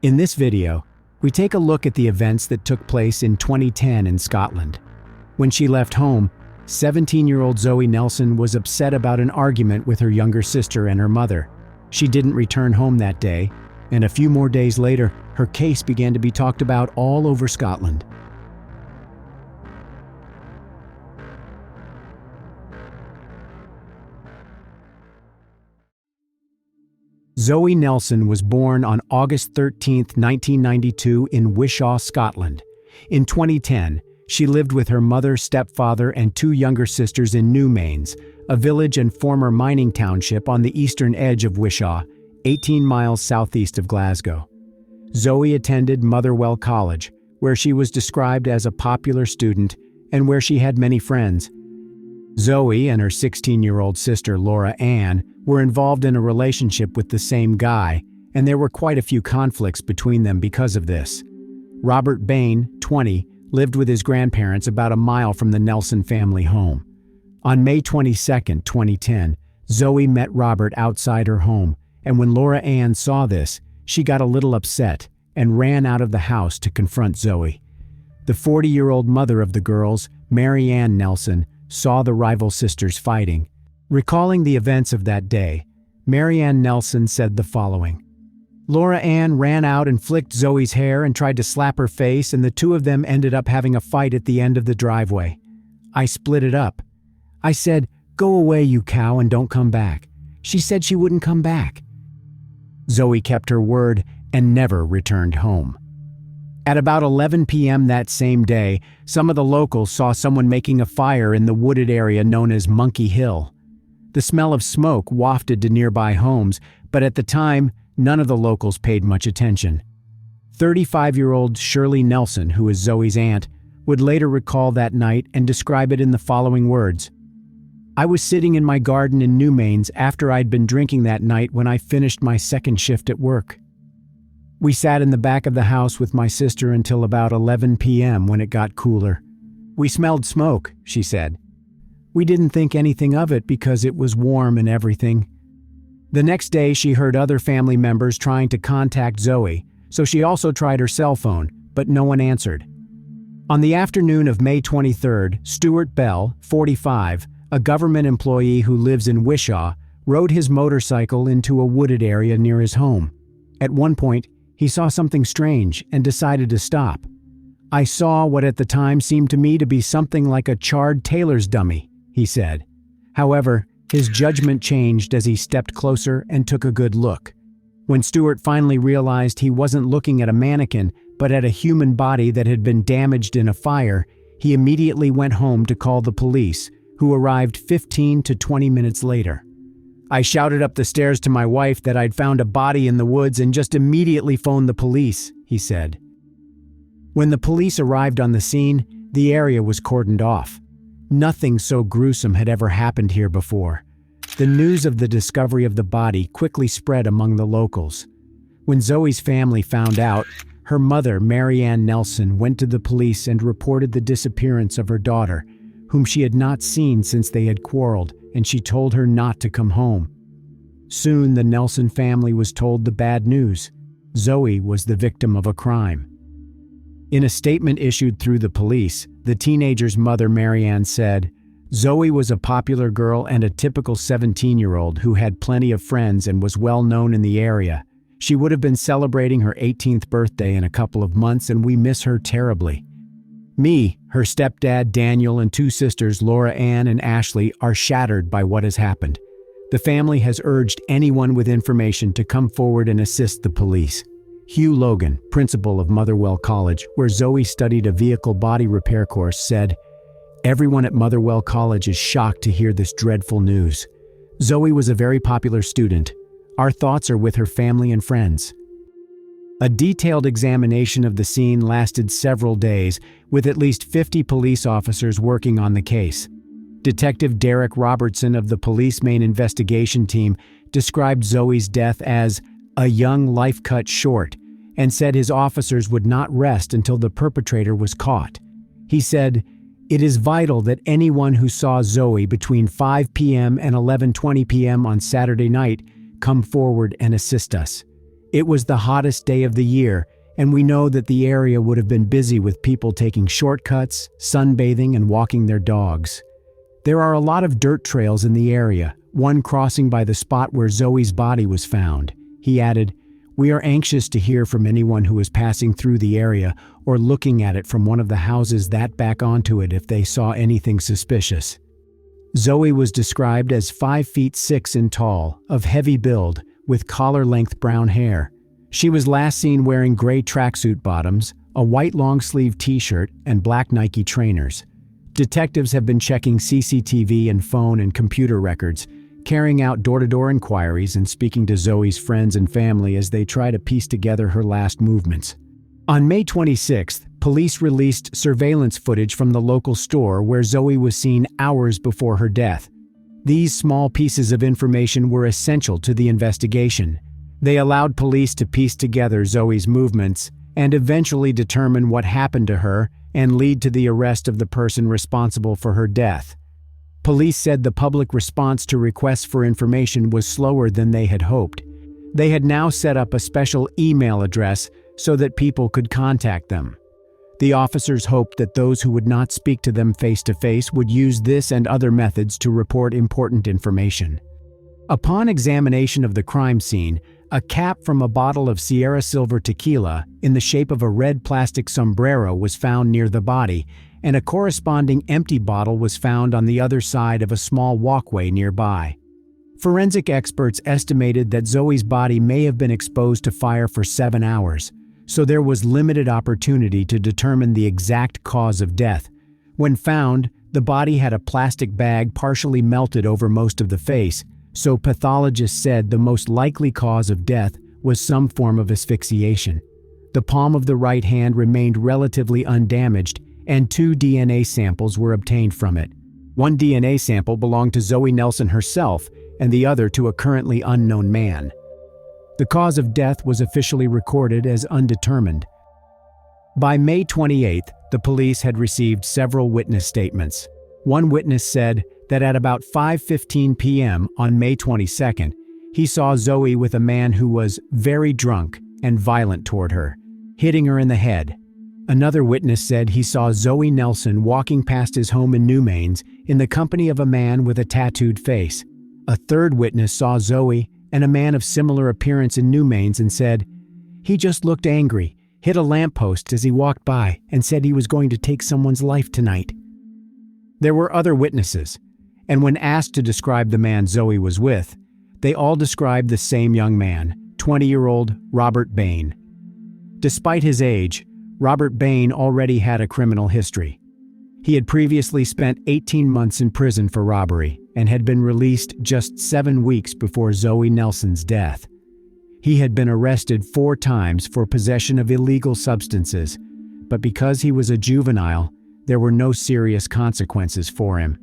In this video, we take a look at the events that took place in 2010 in Scotland. When she left home, 17-year-old Zoe Nelson was upset about an argument with her younger sister and her mother. She didn't return home that day, and a few more days later, her case began to be talked about all over Scotland. Zoe Nelson was born on August 13, 1992 in Wishaw, Scotland. In 2010, she lived with her mother, stepfather, and two younger sisters in Newmains, a village and former mining township on the eastern edge of Wishaw, 18 miles southeast of Glasgow. Zoe attended Motherwell College, where she was described as a popular student and where she had many friends. Zoe and her 16-year-old sister Laura Ann were involved in a relationship with the same guy, and there were quite a few conflicts between them because of this. Robert Bain, 20, lived with his grandparents about a mile from the Nelson family home. On May 22, 2010, Zoe met Robert outside her home, and when Laura Ann saw this, she got a little upset and ran out of the house to confront Zoe. The 40-year-old mother of the girls, Mary Ann Nelson, saw the rival sisters fighting. Recalling the events of that day, Mary Ann Nelson said the following: "Laura Ann ran out and flicked Zoe's hair and tried to slap her face, and the two of them ended up having a fight at the end of the driveway. I split it up. I said, 'Go away, you cow, and don't come back.' She said she wouldn't come back." Zoe kept her word and never returned home. At about 11 p.m. that same day, some of the locals saw someone making a fire in the wooded area known as Monkey Hill. The smell of smoke wafted to nearby homes, but at the time, none of the locals paid much attention. 35-year-old Shirley Nelson, who is Zoe's aunt, would later recall that night and describe it in the following words: "I was sitting in my garden in Newmains after I'd been drinking that night when I finished my second shift at work. We sat in the back of the house with my sister until about 11 p.m. when it got cooler. We smelled smoke," she said. "We didn't think anything of it because it was warm and everything." The next day, she heard other family members trying to contact Zoe, so she also tried her cell phone, but no one answered. On the afternoon of May 23rd, Stuart Bell, 45, a government employee who lives in Wishaw, rode his motorcycle into a wooded area near his home. At one point, he saw something strange and decided to stop. "I saw what at the time seemed to me to be something like a charred tailor's dummy," he said. However, his judgment changed as he stepped closer and took a good look. When Stuart finally realized he wasn't looking at a mannequin, but at a human body that had been damaged in a fire, he immediately went home to call the police, who arrived 15 to 20 minutes later. "I shouted up the stairs to my wife that I'd found a body in the woods and just immediately phoned the police," he said. When the police arrived on the scene, the area was cordoned off. Nothing so gruesome had ever happened here before. The news of the discovery of the body quickly spread among the locals. When Zoe's family found out, her mother, Mary Ann Nelson, went to the police and reported the disappearance of her daughter, whom she had not seen since they had quarreled, and she told her not to come home. Soon, the Nelson family was told the bad news: Zoe was the victim of a crime. In a statement issued through the police, the teenager's mother, Mary Ann, said, "Zoe was a popular girl and a typical 17-year-old who had plenty of friends and was well known in the area. She would have been celebrating her 18th birthday in a couple of months, and we miss her terribly. Me, her stepdad Daniel, and two sisters Laura Ann and Ashley are shattered by what has happened. The family has urged anyone with information to come forward and assist the police." Hugh Logan, principal of Motherwell College, where Zoe studied a vehicle body repair course, said, "Everyone at Motherwell College is shocked to hear this dreadful news. Zoe was a very popular student. Our thoughts are with her family and friends." A detailed examination of the scene lasted several days, with at least 50 police officers working on the case. Detective Derek Robertson of the police main investigation team described Zoe's death as a young life cut short, and said his officers would not rest until the perpetrator was caught. He said, "It is vital that anyone who saw Zoe between 5 p.m. and 11:20 p.m. on Saturday night come forward and assist us. It was the hottest day of the year, and we know that the area would have been busy with people taking shortcuts, sunbathing, and walking their dogs. There are a lot of dirt trails in the area, one crossing by the spot where Zoe's body was found. He added, "We are anxious to hear from anyone who is passing through the area or looking at it from one of the houses that back onto it if they saw anything suspicious." Zoe was described as 5 feet 6 in tall, of heavy build, with collar-length brown hair. She was last seen wearing gray tracksuit bottoms, a white long-sleeve t-shirt, and black Nike trainers. Detectives have been checking CCTV and phone and computer records, carrying out door-to-door inquiries and speaking to Zoe's friends and family as they try to piece together her last movements. On May 26th, police released surveillance footage from the local store where Zoe was seen hours before her death. These small pieces of information were essential to the investigation. They allowed police to piece together Zoe's movements and eventually determine what happened to her and lead to the arrest of the person responsible for her death. Police said the public response to requests for information was slower than they had hoped. They had now set up a special email address so that people could contact them. The officers hoped that those who would not speak to them face-to-face would use this and other methods to report important information. Upon examination of the crime scene, a cap from a bottle of Sierra Silver tequila in the shape of a red plastic sombrero was found near the body, and a corresponding empty bottle was found on the other side of a small walkway nearby. Forensic experts estimated that Zoe's body may have been exposed to fire for 7 hours, so there was limited opportunity to determine the exact cause of death. When found, the body had a plastic bag partially melted over most of the face, so pathologists said the most likely cause of death was some form of asphyxiation. The palm of the right hand remained relatively undamaged, and 2 DNA samples were obtained from it. One DNA sample belonged to Zoe Nelson herself, and the other to a currently unknown man. The cause of death was officially recorded as undetermined. By May 28th, the police had received several witness statements. One witness said that at about 5:15 p.m. on May 22nd, he saw Zoe with a man who was very drunk and violent toward her, hitting her in the head. Another witness said he saw Zoe Nelson walking past his home in Newmains in the company of a man with a tattooed face. A third witness saw Zoe and a man of similar appearance in Newmains and said, "He just looked angry, hit a lamppost as he walked by, and said he was going to take someone's life tonight." There were other witnesses, and when asked to describe the man Zoe was with, they all described the same young man, 20-year-old Robert Bain. Despite his age, Robert Bain already had a criminal history. He had previously spent 18 months in prison for robbery and had been released just 7 weeks before Zoe Nelson's death. He had been arrested 4 times for possession of illegal substances, but because he was a juvenile, there were no serious consequences for him.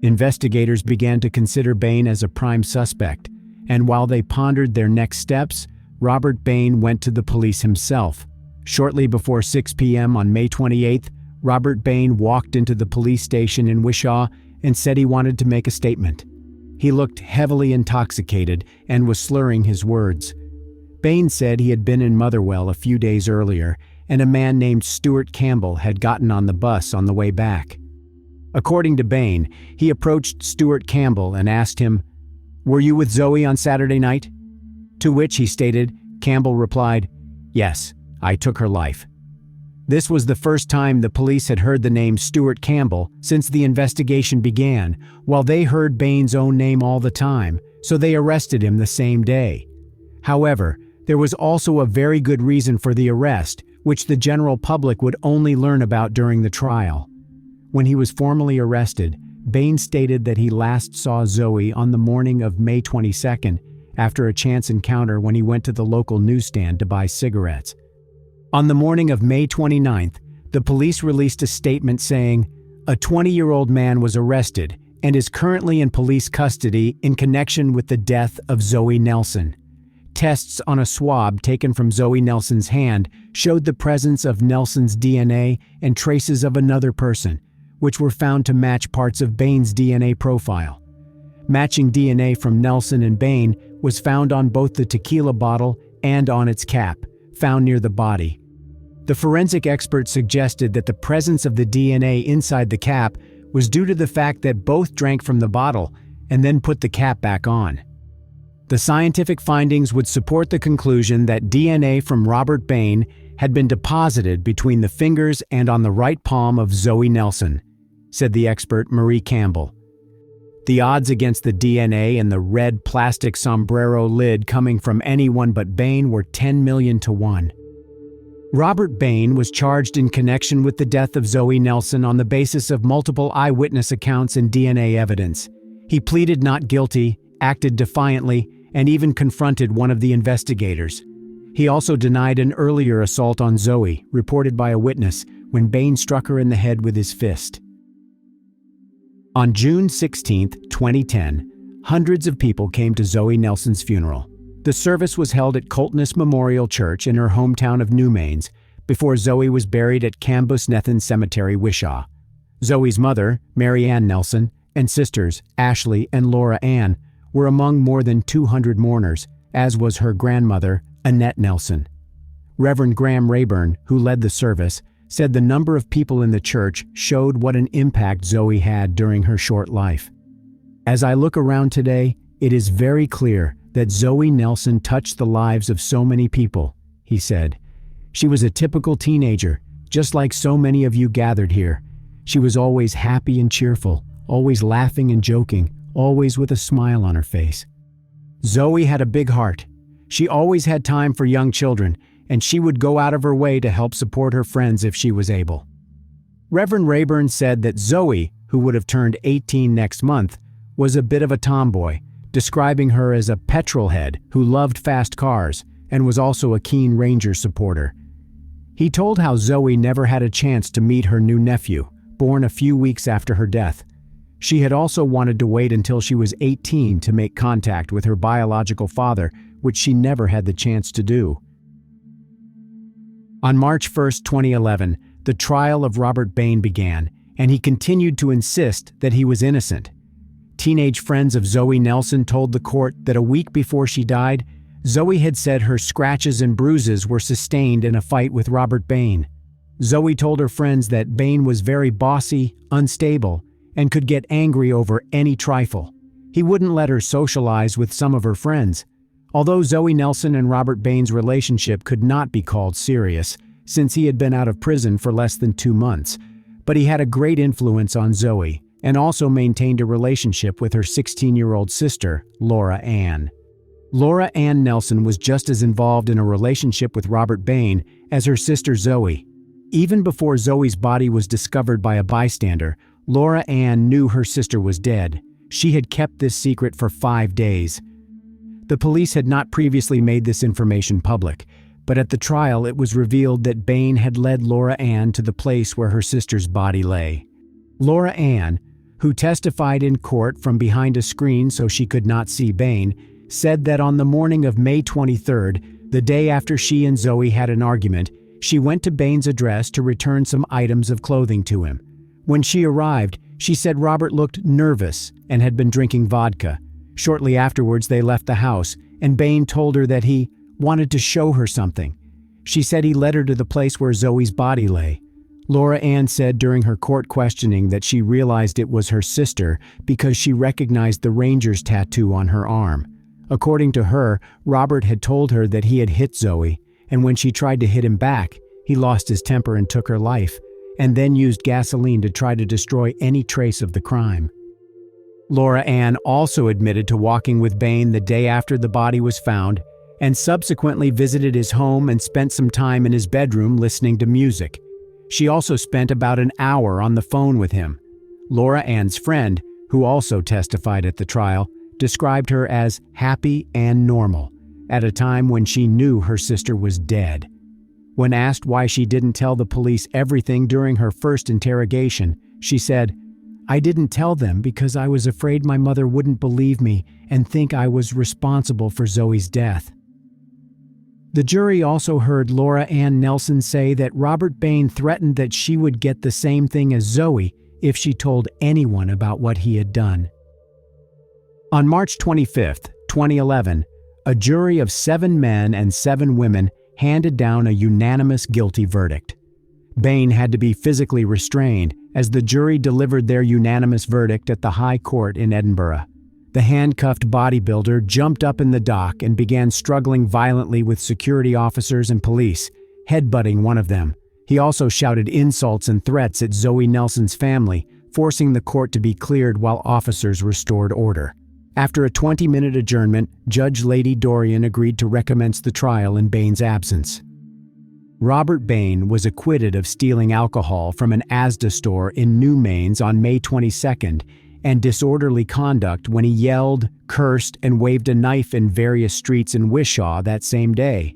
Investigators began to consider Bain as a prime suspect, and while they pondered their next steps, Robert Bain went to the police himself. Shortly before 6 p.m. on May 28th, Robert Bain walked into the police station in Wishaw and said he wanted to make a statement. He looked heavily intoxicated and was slurring his words. Bain said he had been in Motherwell a few days earlier, and a man named Stuart Campbell had gotten on the bus on the way back. According to Bain, he approached Stuart Campbell and asked him, "Were you with Zoe on Saturday night?" To which he stated, Campbell replied, "Yes, I took her life." This was the first time the police had heard the name Stuart Campbell since the investigation began, while they heard Bain's own name all the time, so they arrested him the same day. However, there was also a very good reason for the arrest, which the general public would only learn about during the trial. When he was formally arrested, Bain stated that he last saw Zoe on the morning of May 22nd after a chance encounter when he went to the local newsstand to buy cigarettes. On the morning of May 29th, the police released a statement saying, "A 20-year-old man was arrested and is currently in police custody in connection with the death of Zoe Nelson." Tests on a swab taken from Zoe Nelson's hand showed the presence of Nelson's DNA and traces of another person, which were found to match parts of Bain's DNA profile. Matching DNA from Nelson and Bain was found on both the tequila bottle and on its cap, found near the body. The forensic expert suggested that the presence of the DNA inside the cap was due to the fact that both drank from the bottle and then put the cap back on. The scientific findings would support the conclusion that DNA from Robert Bain had been deposited between the fingers and on the right palm of Zoe Nelson, said the expert Marie Campbell. The odds against the DNA and the red plastic sombrero lid coming from anyone but Bain were 10 million to 1. Robert Bain was charged in connection with the death of Zoe Nelson on the basis of multiple eyewitness accounts and DNA evidence. He pleaded not guilty, acted defiantly, and even confronted one of the investigators. He also denied an earlier assault on Zoe, reported by a witness, when Bain struck her in the head with his fist. On June 16, 2010, hundreds of people came to Zoe Nelson's funeral. The service was held at Coltness Memorial Church in her hometown of Newmains, before Zoe was buried at Cambusnethan Cemetery, Wishaw. Zoe's mother, Mary Ann Nelson, and sisters, Ashley and Laura Ann, were among more than 200 mourners, as was her grandmother, Annette Nelson. Reverend Graham Rayburn, who led the service, said the number of people in the church showed what an impact Zoe had during her short life. As I look around today, it is very clear that Zoe Nelson touched the lives of so many people, he said. She was a typical teenager, just like so many of you gathered here. She was always happy and cheerful, always laughing and joking, always with a smile on her face. Zoe had a big heart. She always had time for young children, and she would go out of her way to help support her friends if she was able. Reverend Rayburn said that Zoe, who would have turned 18 next month, was a bit of a tomboy, describing her as a petrolhead who loved fast cars and was also a keen Ranger supporter. He told how Zoe never had a chance to meet her new nephew, born a few weeks after her death. She had also wanted to wait until she was 18 to make contact with her biological father, which she never had the chance to do. On March 1, 2011, the trial of Robert Bain began, and he continued to insist that he was innocent. Teenage friends of Zoe Nelson told the court that a week before she died, Zoe had said her scratches and bruises were sustained in a fight with Robert Bain. Zoe told her friends that Bain was very bossy, unstable, and could get angry over any trifle. He wouldn't let her socialize with some of her friends. Although Zoe Nelson and Robert Bain's relationship could not be called serious, since he had been out of prison for less than 2 months, but he had a great influence on Zoe, and also maintained a relationship with her 16-year-old sister, Laura Ann. Laura Ann Nelson was just as involved in a relationship with Robert Bain as her sister Zoe. Even before Zoe's body was discovered by a bystander, Laura Ann knew her sister was dead. She had kept this secret for 5 days. The police had not previously made this information public, but at the trial it was revealed that Bain had led Laura Ann to the place where her sister's body lay. Laura Ann, who testified in court from behind a screen so she could not see Bain, said that on the morning of May 23rd, the day after she and Zoe had an argument, she went to Bain's address to return some items of clothing to him. When she arrived, she said Robert looked nervous and had been drinking vodka. Shortly afterwards, they left the house, and Bain told her that he wanted to show her something. She said he led her to the place where Zoe's body lay. Laura Ann said during her court questioning that she realized it was her sister because she recognized the Ranger's tattoo on her arm. According to her, Robert had told her that he had hit Zoe, and when she tried to hit him back, he lost his temper and took her life, and then used gasoline to try to destroy any trace of the crime. Laura Ann also admitted to walking with Bain the day after the body was found, and subsequently visited his home and spent some time in his bedroom listening to music. She also spent about an hour on the phone with him. Laura Ann's friend, who also testified at the trial, described her as happy and normal, at a time when she knew her sister was dead. When asked why she didn't tell the police everything during her first interrogation, she said, "I didn't tell them because I was afraid my mother wouldn't believe me and think I was responsible for Zoe's death." The jury also heard Laura Ann Nelson say that Robert Bain threatened that she would get the same thing as Zoe if she told anyone about what he had done. On March 25, 2011, a jury of 7 men and 7 women handed down a unanimous guilty verdict. Bain had to be physically restrained as the jury delivered their unanimous verdict at the High Court in Edinburgh. The handcuffed bodybuilder jumped up in the dock and began struggling violently with security officers and police, headbutting one of them. He also shouted insults and threats at Zoe Nelson's family, forcing the court to be cleared while officers restored order. After a 20-minute adjournment, Judge Lady Dorian agreed to recommence the trial in Bain's absence. Robert Bain was acquitted of stealing alcohol from an Asda store in New Mains on May 22nd and disorderly conduct when he yelled, cursed, and waved a knife in various streets in Wishaw that same day.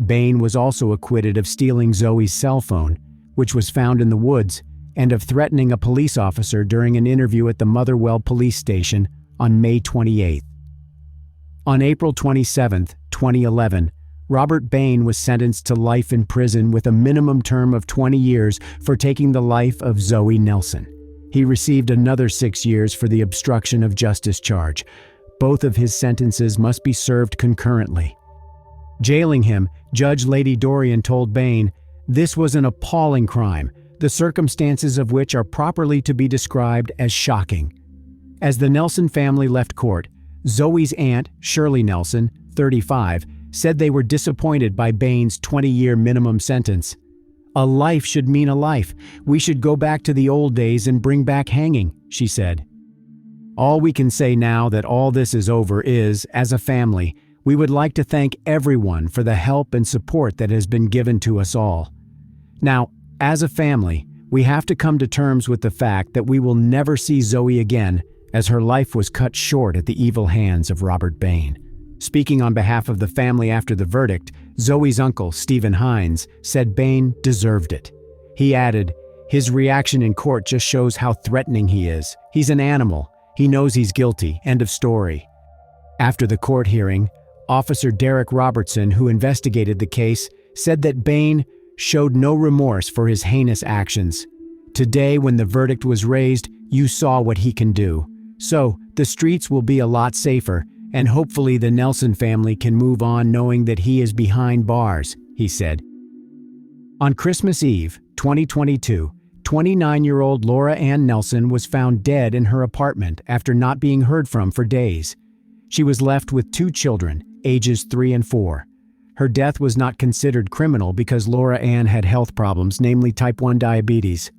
Bain was also acquitted of stealing Zoe's cell phone, which was found in the woods, and of threatening a police officer during an interview at the Motherwell police station on May 28th. On April 27, 2011, Robert Bain was sentenced to life in prison with a minimum term of 20 years for taking the life of Zoe Nelson. He received another 6 years for the obstruction of justice charge. Both of his sentences must be served concurrently. Jailing him, Judge Lady Dorian told Bain, "This was an appalling crime, the circumstances of which are properly to be described as shocking." As the Nelson family left court, Zoe's aunt, Shirley Nelson, 35, said they were disappointed by Bain's 20-year minimum sentence. "A life should mean a life. We should go back to the old days and bring back hanging," she said. "All we can say now that all this is over is, as a family, we would like to thank everyone for the help and support that has been given to us all. Now, as a family, we have to come to terms with the fact that we will never see Zoe again, as her life was cut short at the evil hands of Robert Bain." Speaking on behalf of the family after the verdict, Zoe's uncle, Stephen Hines, said Bain deserved it. He added, "His reaction in court just shows how threatening he is. He's an animal. He knows he's guilty. End of story." After the court hearing, Officer Derek Robertson, who investigated the case, said that Bain showed no remorse for his heinous actions. "Today, when the verdict was raised, you saw what he can do. So, the streets will be a lot safer, and hopefully the Nelson family can move on knowing that he is behind bars," he said. On Christmas Eve, 2022, 29-year-old Laura Ann Nelson was found dead in her apartment after not being heard from for days. She was left with 2 children, ages 3 and 4. Her death was not considered criminal because Laura Ann had health problems, namely type 1 diabetes.